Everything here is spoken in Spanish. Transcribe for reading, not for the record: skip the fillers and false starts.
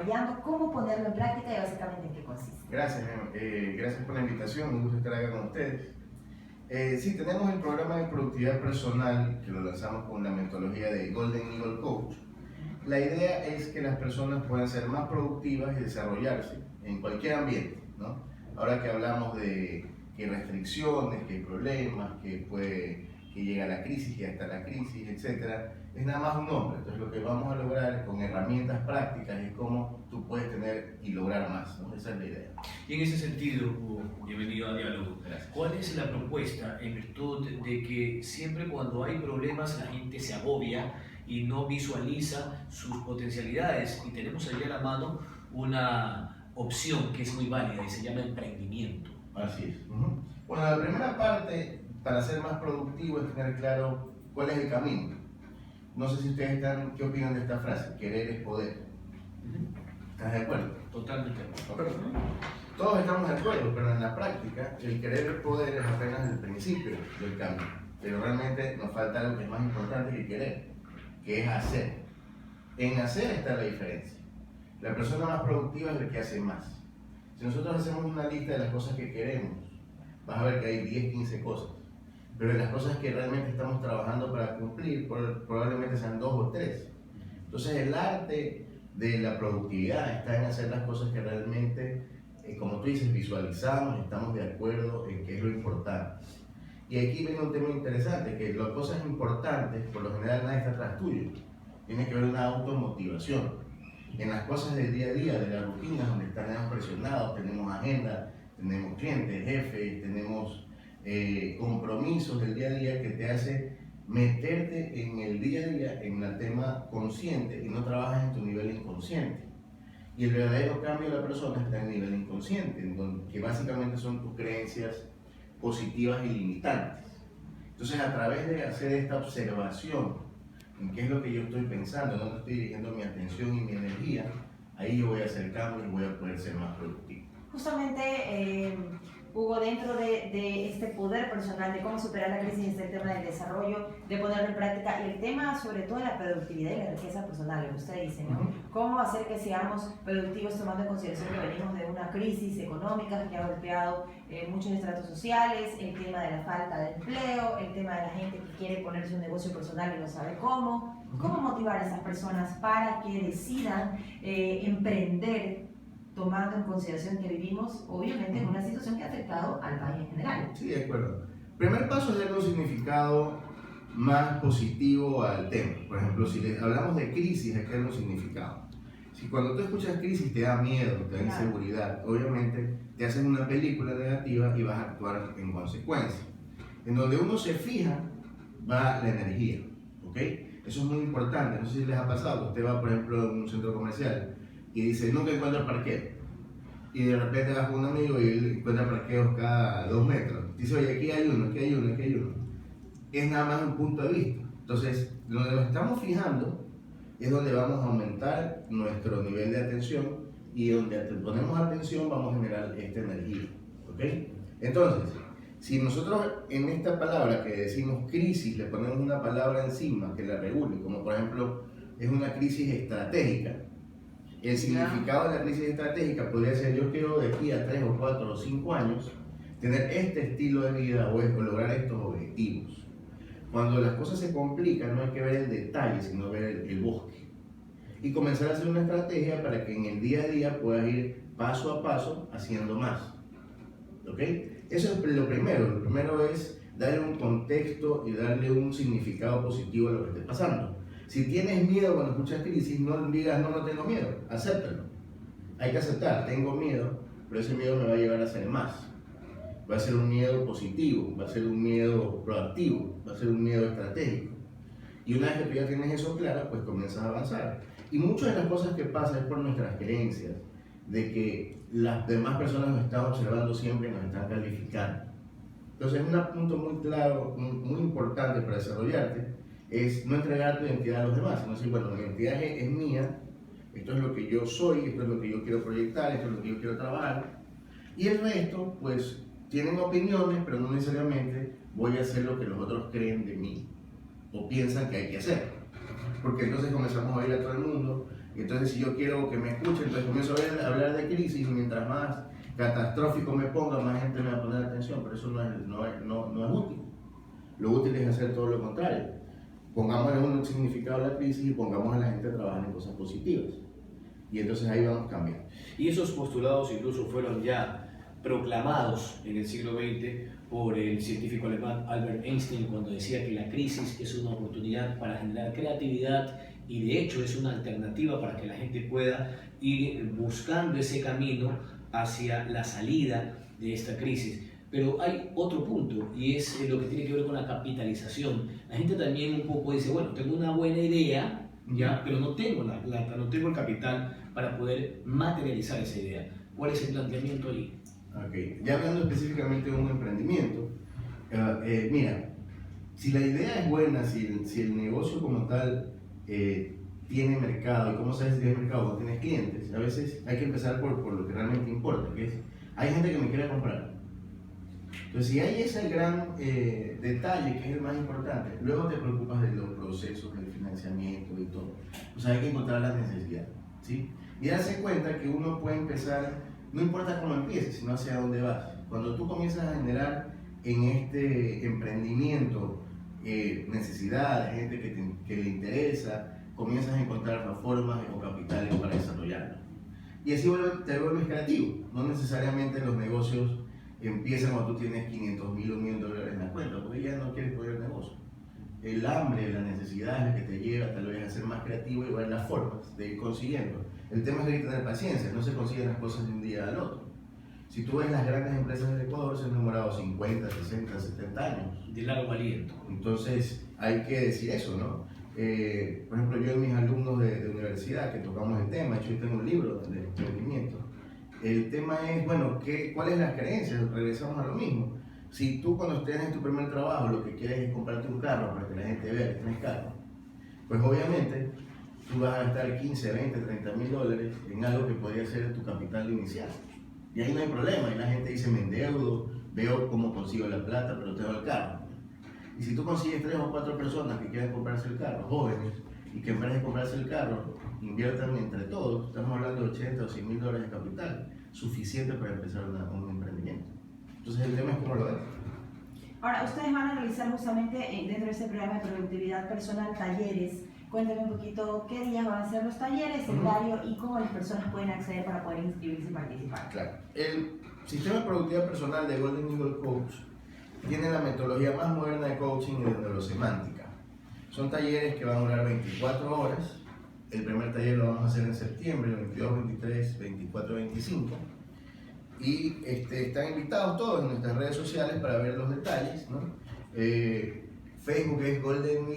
desarrollando, cómo ponerlo en práctica y básicamente en qué consiste. Gracias, gracias por la invitación, un gusto estar acá con ustedes. Sí, tenemos el programa de productividad personal que lo lanzamos con la metodología de Golden Eagle Coach. La idea es que las personas puedan ser más productivas y desarrollarse en cualquier ambiente, ¿no? Ahora que hablamos de que hay restricciones, que hay problemas, que llega la crisis y hasta la crisis, etc., es nada más un nombre. Entonces lo que vamos a lograr con herramientas prácticas es cómo tú puedes tener y lograr más, ¿no? Esa es la idea. Y en ese sentido, Hugo, bienvenido a Diálogo. Gracias. ¿Cuál es la propuesta en virtud de que siempre cuando hay problemas la gente se agobia y no visualiza sus potencialidades? Y tenemos allí a la mano una opción que es muy válida y se llama emprendimiento. Así es. Bueno, la primera parte para ser más productivo es tener claro cuál es el camino. No sé si ustedes qué opinan de esta frase, querer es poder. ¿Estás de acuerdo? Totalmente. Todos estamos de acuerdo, pero en la práctica el querer es poder es apenas el principio del cambio. Pero realmente nos falta algo que es más importante que querer, que es hacer. En hacer está la diferencia. La persona más productiva es la que hace más. Si nosotros hacemos una lista de las cosas que queremos, vas a ver que hay 10, 15 cosas. Pero de las cosas que realmente estamos trabajando para cumplir, probablemente sean 2 o 3. Entonces el arte de la productividad está en hacer las cosas que realmente, como tú dices, visualizamos, estamos de acuerdo en qué es lo importante. Y aquí viene un tema interesante, que las cosas importantes, por lo general nadie está atrás tuyo. Tiene que haber una automotivación. En las cosas del día a día, de las rutinas, donde estamos presionados, tenemos agenda, tenemos clientes, jefes, tenemos compromisos del día a día que te hace meterte en el día a día en el tema consciente y no trabajas en tu nivel inconsciente. Y el verdadero cambio de la persona está en el nivel inconsciente, que básicamente son tus creencias positivas y limitantes. Entonces, a través de hacer esta observación en qué es lo que yo estoy pensando, dónde estoy dirigiendo mi atención y mi energía, ahí yo voy a hacer cambios y voy a poder ser más productivo. Justamente, Hugo, dentro de este poder personal, de cómo superar la crisis, está el tema del desarrollo, de ponerlo en práctica y el tema sobre todo de la productividad y la riqueza personal, lo que usted dice, ¿no? Cómo hacer que seamos productivos tomando en consideración que venimos de una crisis económica que ha golpeado muchos estratos sociales, el tema de la falta de empleo, el tema de la gente que quiere ponerse un negocio personal y no sabe cómo. ¿Cómo motivar a esas personas para que decidan emprender, tomando en consideración que vivimos, obviamente, en una situación que ha afectado al país en general? Sí, de acuerdo. Primer paso es darle un significado más positivo al tema. Por ejemplo, si hablamos de crisis, hay que darle un significado. Si cuando tú escuchas crisis te da miedo, te da inseguridad, obviamente te hacen una película negativa y vas a actuar en consecuencia. En donde uno se fija, va la energía, ¿ok? Eso es muy importante. No sé si les ha pasado. Usted va, por ejemplo, a un centro comercial y dice, nunca encuentro parqueo. Y de repente vas con un amigo y él encuentra parqueos cada 2 metros. Dice, oye, aquí hay uno, aquí hay uno, aquí hay uno. Es nada más un punto de vista. Entonces, donde nos estamos fijando es donde vamos a aumentar nuestro nivel de atención y donde ponemos atención vamos a generar esta energía. ¿Ok? Entonces, si nosotros en esta palabra que decimos crisis le ponemos una palabra encima que la regule, como por ejemplo es una crisis estratégica, el significado de la crisis estratégica podría ser: yo quiero de aquí a 3 o 4 o 5 años tener este estilo de vida o lograr estos objetivos. Cuando las cosas se complican no hay que ver el detalle, sino ver el bosque. Y comenzar a hacer una estrategia para que en el día a día puedas ir paso a paso haciendo más. ¿Ok? Eso es lo primero. Lo primero es darle un contexto y darle un significado positivo a lo que esté pasando. Si tienes miedo cuando escuchas crisis, no digas no tengo miedo, acéptalo. Hay que aceptar, tengo miedo, pero ese miedo me va a llevar a hacer más. Va a ser un miedo positivo, va a ser un miedo proactivo, va a ser un miedo estratégico. Y una vez que tú ya tienes eso claro, pues comienzas a avanzar. Y muchas de las cosas que pasan es por nuestras creencias, de que las demás personas nos están observando siempre y nos están calificando. Entonces, un punto muy claro, muy importante para desarrollarte, es no entregar tu identidad a los demás, sino decir, bueno, mi identidad es mía, esto es lo que yo soy, esto es lo que yo quiero proyectar, esto es lo que yo quiero trabajar. Y el resto, pues, tienen opiniones, pero no necesariamente voy a hacer lo que los otros creen de mí o piensan que hay que hacer. Porque entonces comenzamos a ir a todo el mundo Y entonces si yo quiero que me escuchen, entonces comienzo a hablar de crisis y mientras más catastrófico me ponga, más gente me va a poner atención, pero eso no es útil. Lo útil es hacer todo lo contrario. Pongámosle un significado a la crisis y pongamos a la gente a trabajar en cosas positivas. Y entonces ahí vamos cambiando. Y esos postulados incluso fueron ya proclamados en el siglo XX por el científico alemán Albert Einstein cuando decía que la crisis es una oportunidad para generar creatividad y de hecho es una alternativa para que la gente pueda ir buscando ese camino hacia la salida de esta crisis. Pero hay otro punto y es lo que tiene que ver con la capitalización. La gente también un poco dice, bueno, tengo una buena idea, ya, pero no tengo la plata, no tengo el capital para poder materializar esa idea. ¿Cuál es el planteamiento ahí? Okay. Ya hablando específicamente de un emprendimiento, mira, si la idea es buena, si el negocio como tal tiene mercado, y cómo sabes si tiene mercado o tienes clientes, a veces hay que empezar por lo que realmente importa, que es, hay gente que me quiere comprar. Entonces, si ahí es el gran detalle, que es el más importante, luego te preocupas de los procesos, del financiamiento y todo. O sea, hay que encontrar la necesidad, ¿sí? Y darse cuenta que uno puede empezar, no importa cómo empieces, sino hacia dónde vas. Cuando tú comienzas a generar en este emprendimiento necesidades, gente que le interesa, comienzas a encontrar las formas o capitales para desarrollarlo. Y así te vuelves creativo. No necesariamente los negocios empiezan cuando tú tienes 500.000 o $1 millón en la cuenta, porque ya no quieres poner negocio. El hambre, la necesidad es la que te lleva tal vez a ser más creativo y ver las formas de ir consiguiendo. El tema es que hay que tener paciencia, no se consiguen las cosas de un día al otro. Si tú ves las grandes empresas del Ecuador, se han demorado 50, 60, 70 años. De largo aliento. Entonces hay que decir eso, ¿no? Por ejemplo, yo y mis alumnos de universidad que tocamos el tema, yo tengo un libro de emprendimiento. El tema es, bueno, ¿cuáles son las creencias? Regresamos a lo mismo. Si tú cuando estés en tu primer trabajo lo que quieres es comprarte un carro para que la gente vea que tienes carro, pues obviamente tú vas a gastar 15, 20, 30 mil dólares en algo que podría ser tu capital inicial. Y ahí no hay problema, y la gente dice, me endeudo, veo cómo consigo la plata, pero tengo el carro. Y si tú consigues 3 o 4 personas que quieran comprarse el carro, jóvenes, y que en vez de comprarse el carro, inviertan entre todos, estamos hablando de 80 o 100 mil dólares de capital, suficiente para empezar un emprendimiento. Entonces el tema es cómo lo ven. Ahora, ustedes van a realizar justamente dentro de este programa de productividad personal talleres. Cuéntame un poquito qué días van a ser los talleres, el horario y cómo las personas pueden acceder para poder inscribirse y participar. Claro. El sistema de productividad personal de Golden Eagle Coach tiene la metodología más moderna de coaching y de neurosemántica. Son talleres que van a durar 24 horas. El primer taller lo vamos a hacer en septiembre, 22, 23, 24, 25. Y están invitados todos en nuestras redes sociales para ver los detalles, ¿no? Facebook es Golden